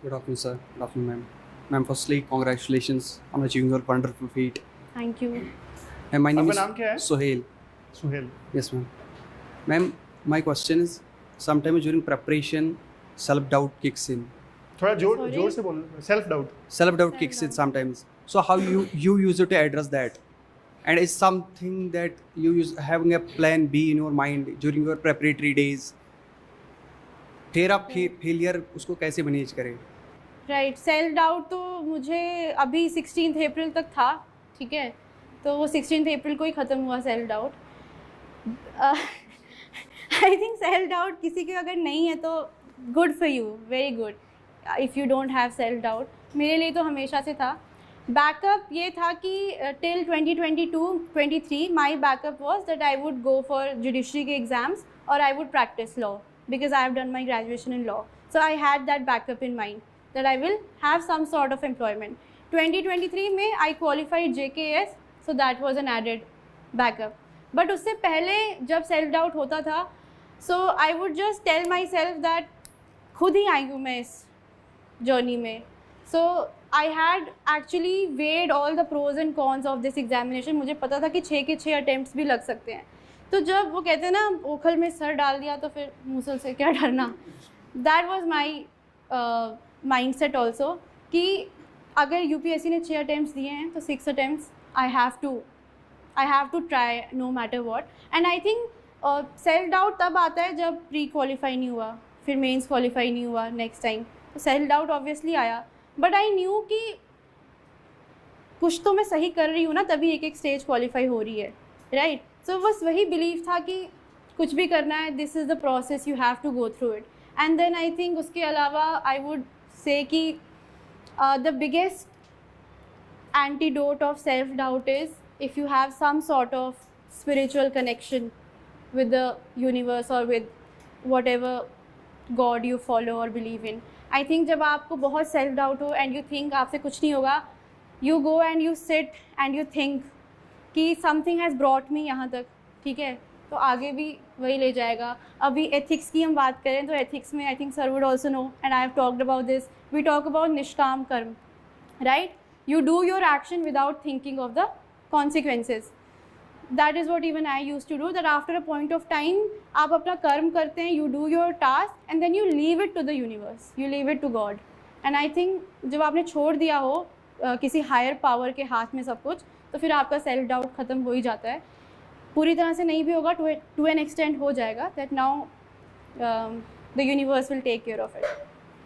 Good afternoon, sir. Good afternoon, ma'am. Ma'am, firstly, congratulations on achieving your wonderful feat. Thank you. And my name आपका is नाम क्या है? Sohail. Suhail. Yes, ma'am. Ma'am, my question is, sometimes during preparation, self-doubt kicks in. थोड़ा Sorry? जोर से बोलो. Self doubt. Self-doubt kicks in sometimes. So how you use it to address that? And is something that you use having a plan B in your mind during your preparatory days? फिर आप failure उसको कैसे manage करें? Right. Self doubt तो मुझे अभी 16 अप्रैल तक था. ठीक है, तो वो 16 अप्रैल को ही ख़त्म हुआ सेल्फ डाउट. आई थिंक सेल्फ डाउट किसी के अगर नहीं है तो good for you, very good if you don't have self doubt. मेरे लिए तो हमेशा से था. बैकअप ये था कि till 2022-23 my backup was that I would go for judiciary के एग्ज़ाम्स और I would practice law because I have done my graduation in law. So I had that backup in mind that I will have some sort of employment. 2023 में I qualified JKS, so that was an added backup. But उससे पहले जब self doubt होता था, so I would just tell myself that खुद ही आई हूँ मैं इस journey में. So I had actually weighed all the pros and cons of this examination. मुझे पता था कि 6 के 6 attempts भी लग सकते हैं. तो जब वो कहते हैं ना ओखल में सर डाल दिया तो फिर मूसल से क्या डरना. That was my mind set also कि अगर यूपीएससी ने 6 अटैम्प्ट्स दिए हैं तो 6 attempts I have to try no matter what. And I think self doubt तब आता है जब प्री क्वालिफाई नहीं हुआ, फिर मेंस क्वालिफाई नहीं हुआ नेक्स्ट टाइम, तो सेल्फ डाउट ऑब्वियसली आया. बट आई न्यू कि कुछ तो मैं सही कर रही हूँ ना, तभी एक स्टेज क्वालिफाई हो रही है. राइट. सो बस वही बिलीव था कि कुछ भी करना है, this is the process, you have to go through it. And then I think उसके अलावा आई वुड से कि the biggest antidote of self doubt is if you have some sort of spiritual connection with the universe और with whatever god you follow और believe in. I think जब आपको बहुत self doubt हो and you think आपसे कुछ नहीं होगा, you go and you sit and you think कि समथिंग हैज़ ब्रॉट मी यहाँ तक. ठीक है, तो आगे भी वही ले जाएगा. अभी एथिक्स की हम बात करें तो एथिक्स में I think sir would also know and I have talked about this. We talk about nishkam karma. Right. You do your action without thinking of the consequences. That is what even I use to do. That after a point of time आप अपना कर्म करते हैं, you do your task and then you leave it to the universe, you leave it to God. And I think जब आपने छोड़ दिया हो किसी हायर पावर के हाथ में सब कुछ, तो फिर आपका सेल्फ डाउट ख़त्म हो ही जाता है. पूरी तरह से नहीं भी होगा, टू एन एक्सटेंट हो जाएगा. That now the universe will take care of it.